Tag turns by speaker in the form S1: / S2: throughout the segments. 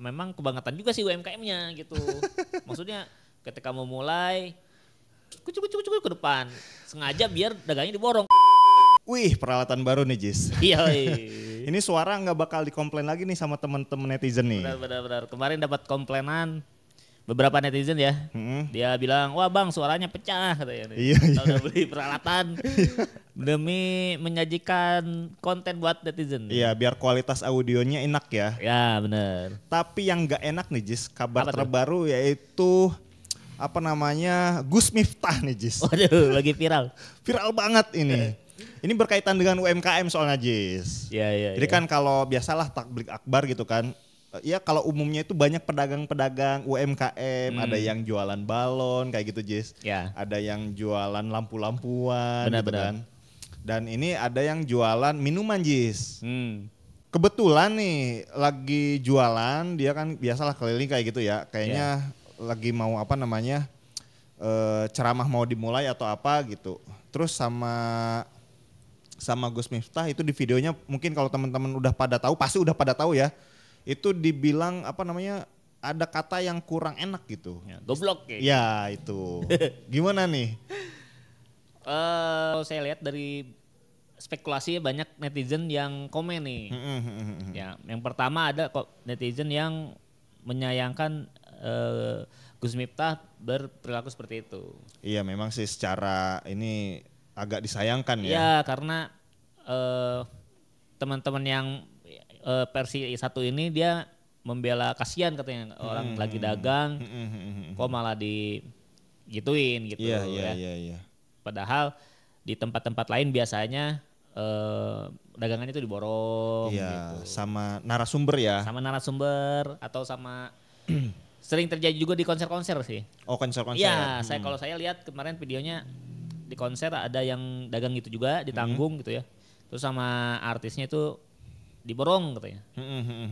S1: memang kebangetan juga sih UMKM-nya gitu. Maksudnya ketika mau mulai kucuk ke depan sengaja biar dagangnya diborong.
S2: Wih, peralatan baru nih Jis.
S1: Iya.
S2: Ini suara nggak bakal dikomplain lagi nih sama temen-temen netizen nih.
S1: Benar. Kemarin dapat komplainan beberapa netizen ya. Dia bilang, wah bang suaranya pecah katanya.
S2: Iya.
S1: Kita udah beli peralatan demi menyajikan konten buat netizen.
S2: Iya, biar kualitas audionya enak ya.
S1: Ya benar.
S2: Tapi yang nggak enak nih Jis, kabar
S1: Apa tuh?
S2: terbaru yaitu Gus Miftah nih Jis.
S1: Waduh lagi viral.
S2: Viral banget ini. Ini berkaitan dengan UMKM soalnya Jis.
S1: Iya.
S2: Jadi kan kalau biasalah takbir akbar gitu kan. Ya kalau umumnya itu banyak pedagang-pedagang UMKM, ada yang jualan balon kayak gitu Jis.
S1: Ya.
S2: Ada yang jualan lampu-lampuan
S1: Benar,
S2: gitu
S1: benar.
S2: kan. Dan ini ada yang jualan minuman Jis.
S1: Hmm.
S2: Kebetulan nih lagi jualan, dia kan biasalah keliling kayak gitu ya. Kayaknya lagi mau ceramah mau dimulai atau apa gitu. Terus sama Gus Miftah itu di videonya mungkin kalau teman-teman udah pada tahu, pasti udah pada tahu ya. Itu dibilang ada kata yang kurang enak gitu.
S1: Ya, goblok ya.
S2: Ya itu. Gimana nih?
S1: Kalau saya lihat dari spekulasi banyak netizen yang komen nih. Ya, yang pertama ada kok netizen yang menyayangkan Gus Miftah berperilaku seperti itu.
S2: Iya memang sih secara ini agak disayangkan ya.
S1: Ya karena teman-teman yang versi satu ini dia membela, kasihan katanya orang lagi dagang kok malah digituin gitu
S2: Iya,
S1: ya.
S2: iya.
S1: Padahal di tempat-tempat lain biasanya dagangan itu diborong
S2: Iya,
S1: gitu.
S2: sama narasumber ya.
S1: Sama narasumber atau sama sering terjadi juga di konser-konser sih.
S2: Oh, konser-konser.
S1: Iya, kalau saya lihat kemarin videonya di konser ada yang dagang gitu juga ditanggung gitu ya. Terus sama artisnya itu diborong katanya.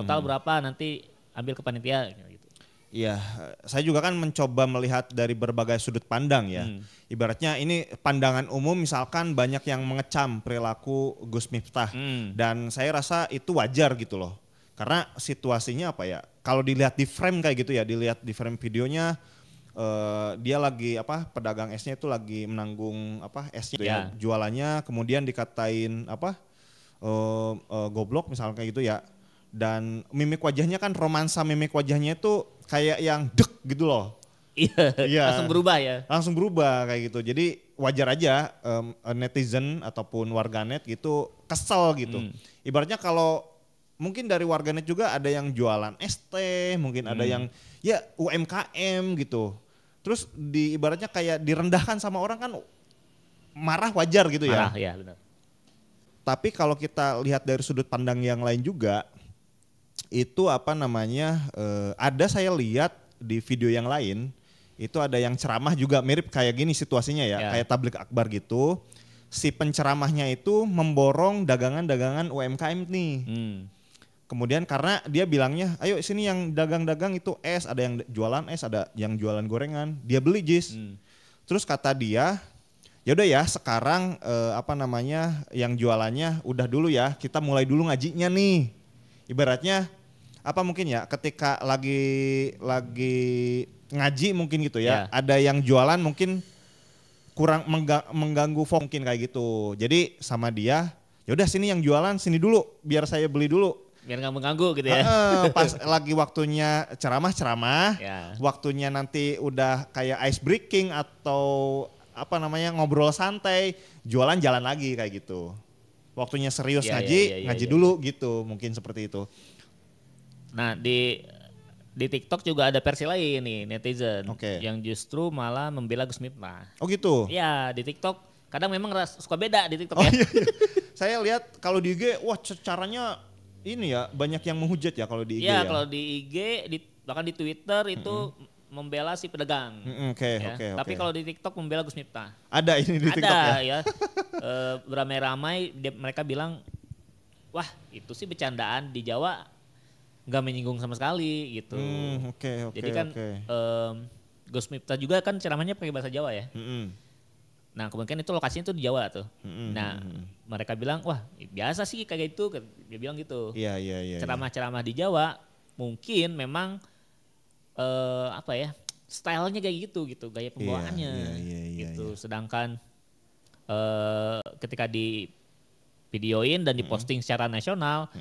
S1: Total berapa nanti ambil ke panitia gitu.
S2: Iya, saya juga kan mencoba melihat dari berbagai sudut pandang ya. Ibaratnya ini pandangan umum misalkan banyak yang mengecam perilaku Gus Miftah. Dan saya rasa itu wajar gitu loh. Karena situasinya apa ya, kalau dilihat di frame kayak gitu ya, dilihat di frame videonya dia lagi pedagang esnya itu lagi menanggung esnya gitu ya, jualannya kemudian dikatain goblok misalnya kayak gitu ya. Dan mimik wajahnya kan romansa, mimik wajahnya itu kayak yang dek gitu loh.
S1: Iya, langsung berubah ya.
S2: Langsung berubah kayak gitu. Jadi wajar aja netizen ataupun warganet gitu kesel gitu. Ibaratnya kalau mungkin dari warganet juga ada yang jualan es teh, mungkin ada yang ya UMKM gitu. Terus ibaratnya kayak direndahkan sama orang kan marah wajar gitu ya.
S1: Marah ya benar.
S2: Tapi kalau kita lihat dari sudut pandang yang lain juga, itu ada saya lihat di video yang lain, itu ada yang ceramah juga mirip kayak gini situasinya ya, kayak tablik akbar gitu. Si penceramahnya itu memborong dagangan-dagangan UMKM nih. Kemudian karena dia bilangnya, ayo sini yang dagang-dagang itu es, ada yang jualan es, ada yang jualan gorengan, dia beli Jis. Terus kata dia, yaudah ya sekarang yang jualannya udah dulu ya, kita mulai dulu ngajinya nih. Ibaratnya mungkin ya ketika lagi ngaji mungkin gitu ya, ada yang jualan mungkin kurang mengganggu fokus mungkin kayak gitu. Jadi sama dia, yaudah sini yang jualan sini dulu, biar saya beli dulu.
S1: Biar nggak mengganggu gitu ya.
S2: Pas lagi waktunya ceramah, waktunya nanti udah kayak ice breaking atau ngobrol santai, jualan jalan lagi kayak gitu. Waktunya serius ngaji dulu gitu, mungkin seperti itu.
S1: Nah di TikTok juga ada versi lain nih netizen yang justru malah membela Gus Miftah.
S2: Oh gitu?
S1: Iya di TikTok kadang memang suka beda di TikTok ya.
S2: Iya. Saya lihat kalau di IG, wah caranya ini ya banyak yang menghujat ya kalau di IG ya.
S1: Iya kalau di IG, bahkan di Twitter itu membela si pedagang.
S2: Oke.
S1: Tapi kalau di TikTok membela Gus Miftah.
S2: Ada ini di TikTok
S1: ada ya. Beramai-ramai mereka bilang, wah itu sih bercandaan, di Jawa nggak menyinggung sama sekali gitu. Jadi kan Gus Miftah juga kan ceramahnya pakai bahasa Jawa ya. Nah kemungkinan itu lokasinya tuh di Jawa tuh. Nah mereka bilang wah biasa sih kayak gitu, dia bilang gitu.
S2: Iya.
S1: Ceramah-ceramah di Jawa mungkin memang apa ya, stylenya kayak gitu, gaya pembawaannya gitu. Sedangkan ketika di videoin dan diposting secara nasional,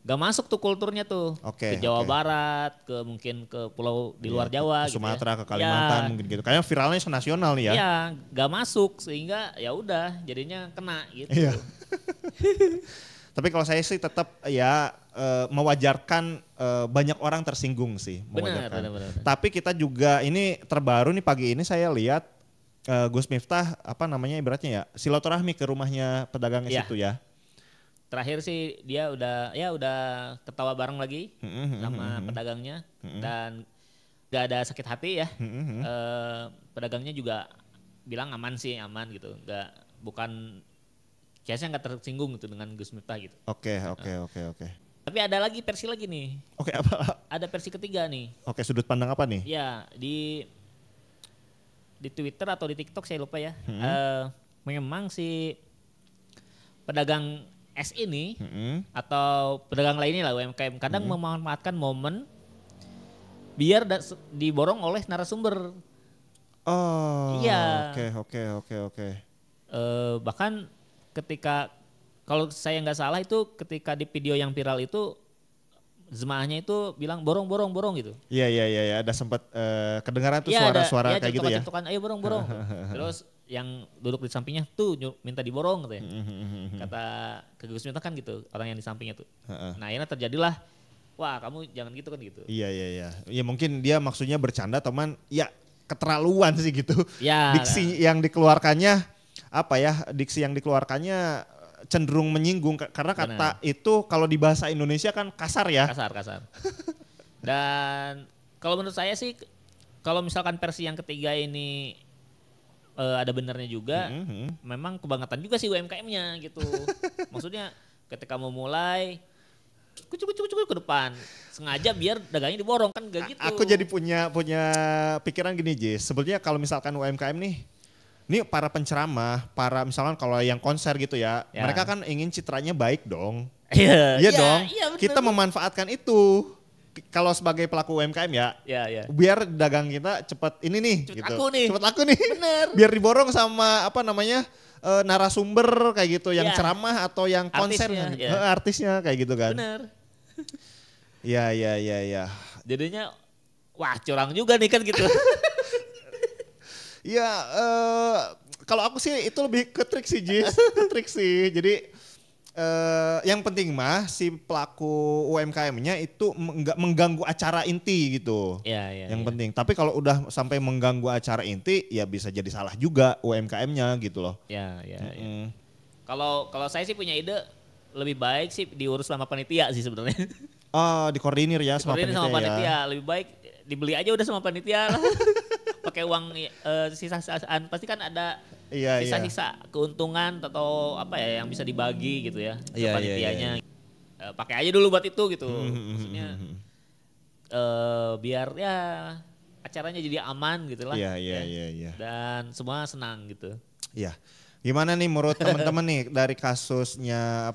S1: gak masuk tuh kulturnya tuh ke Jawa Barat, ke mungkin ke pulau di luar Jawa,
S2: ke Sumatera, ke Kalimantan mungkin gitu. Kayaknya viralnya nasional nih ya.
S1: Iya, gak masuk sehingga ya udah jadinya kena gitu.
S2: Iya. Tapi kalau saya sih tetap ya mewajarkan banyak orang tersinggung sih.
S1: Benar.
S2: Tapi kita juga ini terbaru nih pagi ini saya lihat Gus Miftah apa namanya ibaratnya ya silaturahmi ke rumahnya pedagang itu ya.
S1: Terakhir sih dia udah ketawa bareng lagi sama pedagangnya dan gak ada sakit hati ya. Pedagangnya juga bilang aman gitu, bukan kayaknya nggak tersinggung gitu dengan Gus Miftah gitu.
S2: Oke.
S1: Tapi ada lagi versi lagi nih.
S2: Oke, apa?
S1: Ada versi ketiga nih.
S2: Oke, sudut pandang apa nih?
S1: Ya di Twitter atau di TikTok saya lupa ya. Memang si pedagang es ini atau pedagang lainnya lah UMKM kadang memanfaatkan momen biar diborong oleh narasumber.
S2: Oh,
S1: iya.
S2: Oke.
S1: Bahkan ketika kalau saya nggak salah itu ketika di video yang viral itu jemaahnya itu bilang borong gitu.
S2: Iya, ada sempat kedengaran tuh suara-suara kayak gitu ya.
S1: Ayo borong. Terus yang duduk di sampingnya tuh minta diborong gitu ya. Kata ke Gus Miftah kan gitu, orang yang di sampingnya tuh. Nah, akhirnya terjadilah, wah kamu jangan gitu kan gitu.
S2: Iya. Ya mungkin dia maksudnya bercanda teman, ya keterlaluan sih gitu.
S1: Ya.
S2: Diksi yang dikeluarkannya cenderung menyinggung karena kata itu kalau di bahasa Indonesia kan kasar ya.
S1: Kasar. Dan kalau menurut saya sih kalau misalkan versi yang ketiga ini ada benernya juga, memang kebangetan juga sih UMKM-nya gitu. Maksudnya ketika mau mulai kucuk ke depan, sengaja biar dagangnya diborong kan gak gitu.
S2: Aku jadi punya pikiran gini Jis, sebetulnya kalau misalkan UMKM nih, ini para penceramah, misalkan kalau yang konser gitu ya, mereka kan ingin citranya baik dong. Iya dong. Iya, kita memanfaatkan itu. Kalau sebagai pelaku UMKM ya, biar dagang kita cepat ini nih, cepet laku nih.
S1: Bener.
S2: Biar diborong sama narasumber kayak gitu, yang ceramah atau yang konser, artisnya kayak gitu kan.
S1: Bener.
S2: Iya.
S1: Jadinya, wah curang juga nih kan gitu.
S2: Iya, kalau aku sih itu lebih ke trik sih Jis, Jadi yang penting mah si pelaku UMKM-nya itu nggak mengganggu acara inti gitu.
S1: Iya.
S2: Yang penting. Tapi kalau udah sampai mengganggu acara inti, ya bisa jadi salah juga UMKM-nya gitu loh.
S1: Iya. Kalau saya sih punya ide lebih baik sih diurus sama panitia sih sebenarnya.
S2: Oh, dikoordinir ya sama panitia.
S1: Ya. Lebih baik dibeli aja udah sama panitia lah. Pakai uang sisa-sisaan pasti kan ada sisa-sisa keuntungan atau apa ya yang bisa dibagi gitu ya ke panitianya. Pakai aja dulu buat itu gitu. Maksudnya biar ya acaranya jadi aman gitu lah.
S2: Iya.
S1: Dan semua senang gitu.
S2: Iya. Gimana nih menurut teman-teman nih dari kasusnya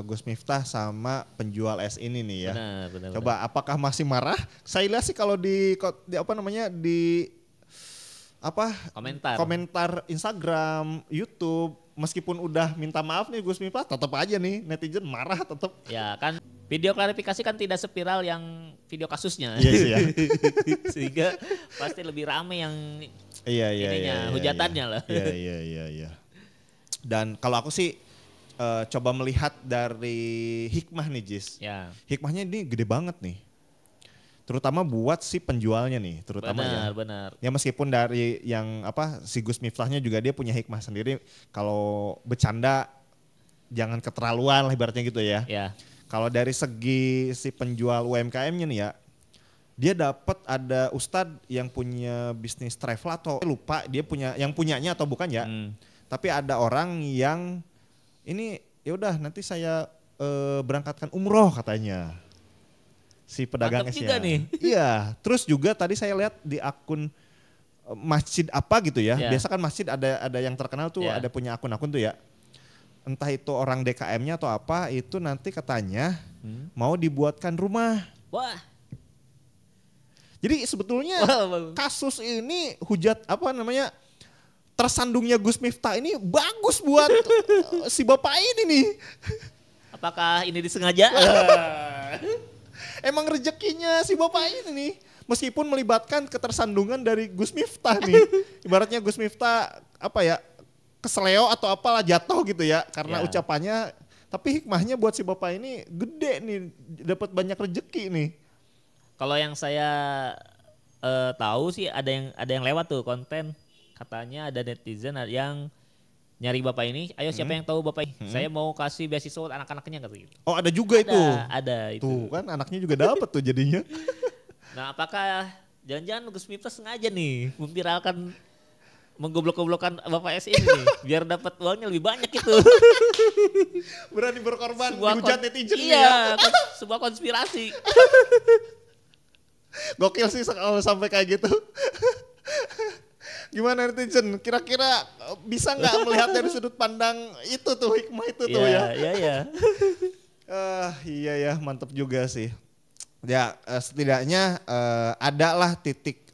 S2: Gus Miftah sama penjual es ini nih ya.
S1: Benar.
S2: Coba apakah masih marah? Saya lihat sih kalau di komentar Instagram, YouTube, meskipun udah minta maaf nih Gus Miftah, tetap aja nih netizen marah tetap.
S1: Ya kan video klarifikasi kan tidak seviral yang video kasusnya.
S2: Iya sih ya.
S1: Sehingga pasti lebih rame yang hujatannya lah.
S2: Iya. Dan kalau aku sih coba melihat dari hikmah nih Jis.
S1: Ya.
S2: Hikmahnya ini gede banget nih. Terutama buat si penjualnya nih,
S1: Benar.
S2: Ya meskipun dari yang si Gus Miftahnya juga dia punya hikmah sendiri. Kalau bercanda jangan keterlaluan lah ibaratnya gitu ya.
S1: Ya.
S2: Kalau dari segi si penjual UMKM-nya nih ya, dia dapat ada ustadz yang punya bisnis travel atau lupa dia punyanya atau bukan ya. Tapi ada orang yang ini ya udah nanti saya berangkatkan umroh katanya. Si pedagang esnya. Iya, terus juga tadi saya lihat di akun masjid apa gitu ya. Biasa kan masjid ada yang terkenal tuh ada punya akun-akun tuh ya. Entah itu orang DKM-nya atau apa, itu nanti katanya mau dibuatkan rumah
S1: Wah.
S2: Jadi sebetulnya kasus ini tersandungnya Gus Miftah ini bagus buat si bapak ini nih.
S1: Apakah ini disengaja?
S2: Emang rezekinya si bapak ini nih. Meskipun melibatkan ketersandungan dari Gus Miftah nih. Ibaratnya Gus Miftah keseleo atau apalah jatuh gitu ya. Karena ucapannya. Tapi hikmahnya buat si bapak ini gede nih. Dapat banyak rezeki nih.
S1: Kalau yang saya tahu sih ada yang lewat tuh konten. Katanya ada netizen yang nyari bapak ini, ayo siapa yang tahu bapak ini? Saya mau kasih beasiswa anak-anaknya gitu.
S2: Oh ada juga itu?
S1: Ada itu.
S2: Tuh kan anaknya juga dapat tuh jadinya.
S1: Nah apakah jangan-jangan Gus Miftah sengaja nih memviralkan, menggoblok-goblokan bapak S ini nih, biar dapat uangnya lebih banyak itu.
S2: Berani berkorban, dihujat netizen
S1: ya. Sebuah konspirasi.
S2: Gokil sih kalau sampai kayak gitu. Gimana netizen? Kira-kira bisa nggak melihat dari sudut pandang itu tuh, hikmah itu tuh ya? Iya ya, mantap juga sih. Ya setidaknya ada lah titik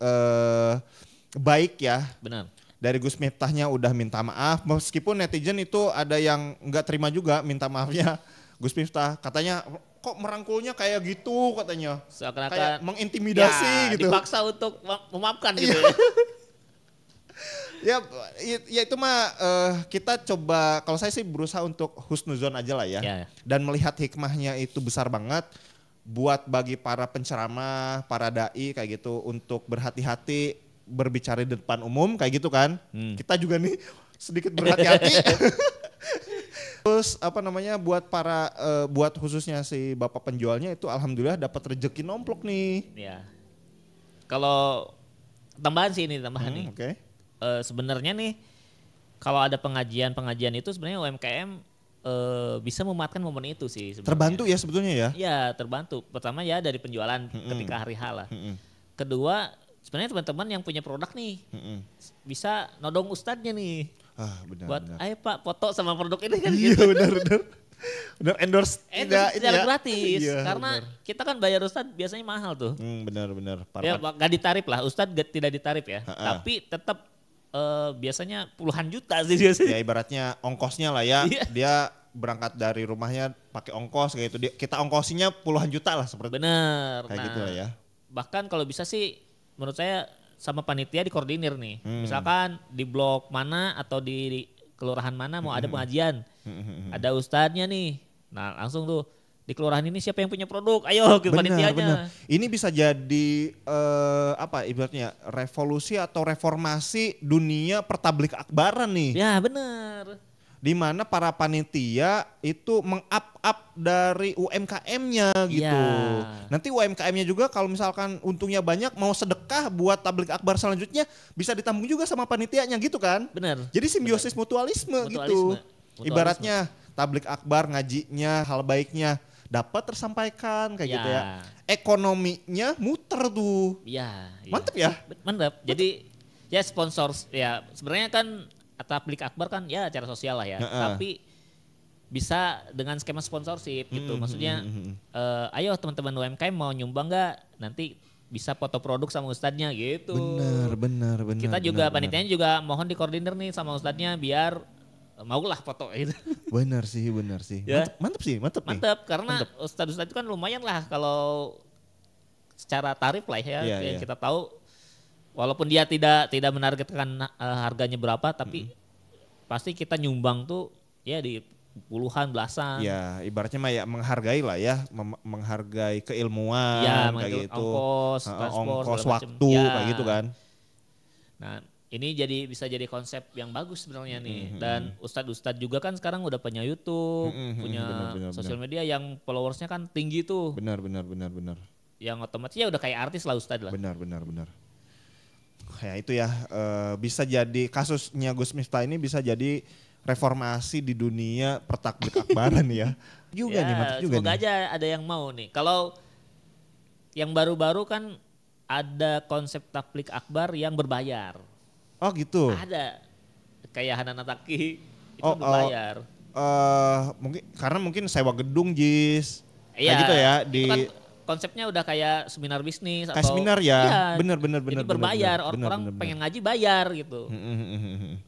S2: baik ya.
S1: Benar.
S2: Dari Gus Miftahnya udah minta maaf, meskipun netizen itu ada yang nggak terima juga minta maafnya Gus Miftah. Katanya kok merangkulnya kayak gitu katanya.
S1: Seakan-akan
S2: kayak mengintimidasi gitu.
S1: Dipaksa untuk memaafkan gitu ya.
S2: Ya itu mah kita coba, kalau saya sih berusaha untuk husnuzon aja lah ya. Dan melihat hikmahnya itu besar banget buat bagi para penceramah, para dai kayak gitu untuk berhati-hati berbicara di depan umum kayak gitu kan. Kita juga nih sedikit berhati-hati. Terus buat khususnya si bapak penjualnya itu alhamdulillah dapat rezeki nomplok nih.
S1: Ya. Kalau tambahan nih.
S2: Oke.
S1: Sebenarnya nih kalau ada pengajian itu sebenarnya UMKM bisa memanfaatkan momen itu sih sebenarnya.
S2: Terbantu ya sebetulnya ya?
S1: Iya terbantu. Pertama ya dari penjualan ketika hari H lah. Kedua sebenarnya teman-teman yang punya produk nih bisa nodong ustadznya nih.
S2: Benar.
S1: Ayo Pak foto sama produk ini kan.
S2: Iya benar. Benar endorse
S1: secara gratis.
S2: Iya,
S1: karena kita kan bayar ustadz biasanya mahal tuh.
S2: Benar.
S1: Ya gak ditarif lah, ustadz tidak ditarif ya. Tapi tetap biasanya puluhan juta sih biasanya.
S2: Ya ibaratnya ongkosnya lah ya. Dia berangkat dari rumahnya pakai ongkos kayak gitu. Kita ongkosinya puluhan juta lah seperti.
S1: Bener.
S2: Kayak gitu lah ya.
S1: Bahkan kalau bisa sih menurut saya sama panitia dikoordinir nih. Misalkan di blok mana atau di kelurahan mana mau ada pengajian. Ada ustadznya nih. Nah langsung tuh di kelurahan ini siapa yang punya produk, ayo ke panitianya. Benar.
S2: Ini bisa jadi ibaratnya revolusi atau reformasi dunia pertablik akbaran nih.
S1: Ya benar.
S2: Di mana para panitia itu meng-up dari UMKM-nya gitu. Ya. Nanti UMKM-nya juga kalau misalkan untungnya banyak mau sedekah buat tablik akbar selanjutnya bisa ditambung juga sama panitianya gitu kan.
S1: Benar.
S2: Jadi simbiosis mutualisme gitu. Ibaratnya tablik akbar ngajinya hal baiknya dapat tersampaikan kayak gitu ya. Ekonominya muter tuh.
S1: Iya.
S2: Mantep ya?
S1: Mantep. Jadi ya sponsor ya sebenarnya kan tablik akbar kan ya acara sosial lah ya. Tapi bisa dengan skema sponsorship gitu. Maksudnya ayo teman-teman UMKM mau nyumbang nggak? Nanti bisa foto produk sama ustadznya gitu.
S2: Benar.
S1: Kita juga panitianya juga mohon dikoordinir nih sama ustadznya biar maulah foto gitu.
S2: Benar sih. Ya. Mantep
S1: karena ustadz itu kan lumayan lah kalau secara tarif lah ya. Yang kita tahu walaupun dia tidak menargetkan harganya berapa tapi pasti kita nyumbang tuh ya di puluhan belasan.
S2: Ya ibaratnya mah ya menghargai lah ya, menghargai keilmuan kayak gitu. Ongkos waktu kayak gitu kan.
S1: Nah ini bisa jadi konsep yang bagus sebenarnya nih. Dan ustadz juga kan sekarang udah punya YouTube, punya sosial media yang followersnya kan tinggi tuh.
S2: Benar.
S1: Yang otomatis ya udah kayak artis lah ustadz lah.
S2: Benar. Ya itu ya bisa jadi kasusnya Gus Miftah ini bisa jadi reformasi di dunia pertakbir akbaran ya. Juga nih mantap juga
S1: semoga aja ada yang mau nih. Kalau yang baru-baru kan ada konsep tablik akbar yang berbayar.
S2: Oh gitu.
S1: Ada. Kayak Hanan Ataki itu berbayar.
S2: Mungkin sewa gedung Jis. Iya. Kayak gitu ya di
S1: kan konsepnya udah kayak seminar bisnis
S2: kayak
S1: atau
S2: seminar ya.
S1: Iya,
S2: bener.
S1: Jadi berbayar, orang pengen ngaji bayar gitu.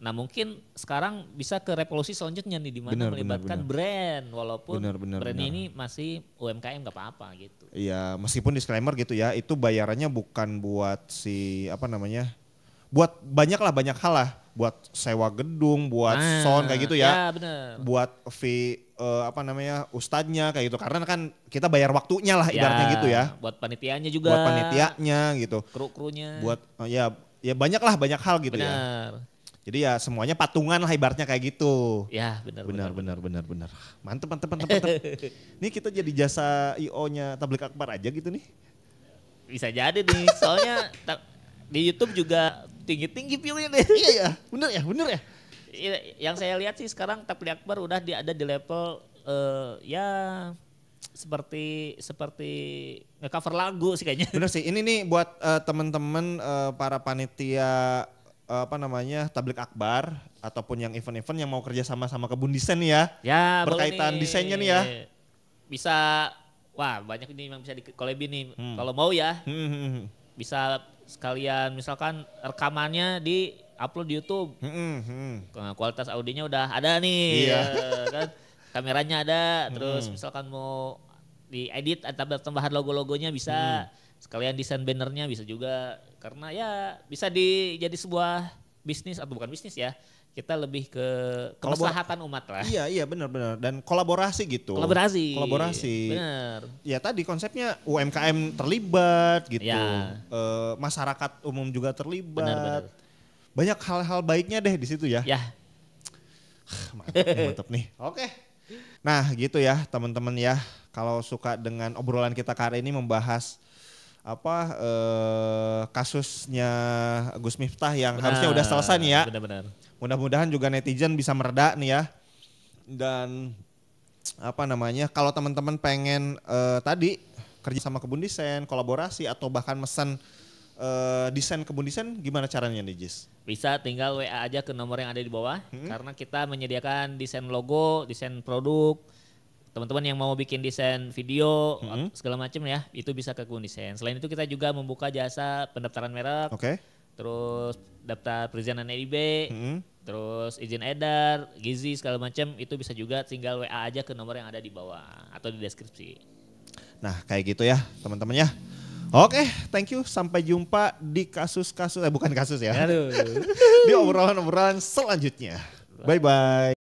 S1: Nah mungkin sekarang bisa ke revolusi selanjutnya nih di mana melibatkan brand walaupun brandnya ini masih UMKM gak apa-apa gitu.
S2: Iya, meskipun disclaimer gitu ya, itu bayarannya bukan buat si buat banyak hal lah, buat sewa gedung, buat sound kayak gitu ya.
S1: Ya bener.
S2: Buat fee ustadznya kayak gitu, karena kan kita bayar waktunya lah ibaratnya gitu ya.
S1: Buat panitianya juga.
S2: Buat panitianya gitu.
S1: Kru-krunya.
S2: Buat ya banyak hal gitu ya. Jadi ya semuanya patungan lah ibaratnya kayak gitu.
S1: Ya benar.
S2: Mantep. Nih kita jadi jasa IO-nya Tablik Akbar aja gitu nih.
S1: Bisa jadi nih, soalnya di YouTube juga tinggi view-nya deh.
S2: Iya ya, bener ya.
S1: Yang saya lihat sih sekarang Tablik Akbar udah ada di level seperti nge-cover lagu sih kayaknya.
S2: Bener sih, ini nih buat teman-teman para panitia Tablik Akbar ataupun yang event-event yang mau kerja sama Kebun Desain nih ya.
S1: Ya
S2: berkaitan desainnya nih ya.
S1: Bisa, wah banyak ini yang bisa di-collabin nih. Kalau mau ya, bisa sekalian misalkan rekamannya di upload di YouTube. Kualitas audionya udah ada nih.
S2: Iya.
S1: Kan kameranya ada, terus misalkan mau diedit atau tambahan logo-logonya bisa. Sekalian desain bannernya bisa juga, karena ya bisa jadi sebuah bisnis atau bukan bisnis ya, kita lebih ke kemaslahatan umat lah.
S2: Iya benar dan kolaborasi gitu.
S1: Kolaborasi.
S2: Benar. Ya tadi konsepnya UMKM terlibat gitu,
S1: ya.
S2: Masyarakat umum juga terlibat.
S1: Benar.
S2: Banyak hal-hal baiknya deh di situ ya.
S1: Ya.
S2: Mantap nih. Oke. Nah gitu ya teman-teman ya, kalau suka dengan obrolan kita hari ini membahas kasusnya Gus Miftah yang harusnya udah selesai nih ya.
S1: Benar.
S2: Mudah-mudahan juga netizen bisa mereda nih ya. Dan kalau teman-teman pengen tadi kerja sama Kebun Desain, kolaborasi atau bahkan mesen desain Kebun Desain, gimana caranya nih Jis?
S1: Bisa tinggal WA aja ke nomor yang ada di bawah, karena kita menyediakan desain logo, desain produk. Teman-teman yang mau bikin desain video segala macam ya, itu bisa ke Kebun Desain. Selain itu kita juga membuka jasa pendaftaran merek, terus daftar perizinan EIB, terus izin edar, gizi segala macam, itu bisa juga tinggal WA aja ke nomor yang ada di bawah atau di deskripsi.
S2: Nah kayak gitu ya teman-teman ya. Oke, thank you. Sampai jumpa di bukan kasus ya. Di obrolan-obrolan selanjutnya. Bye-bye.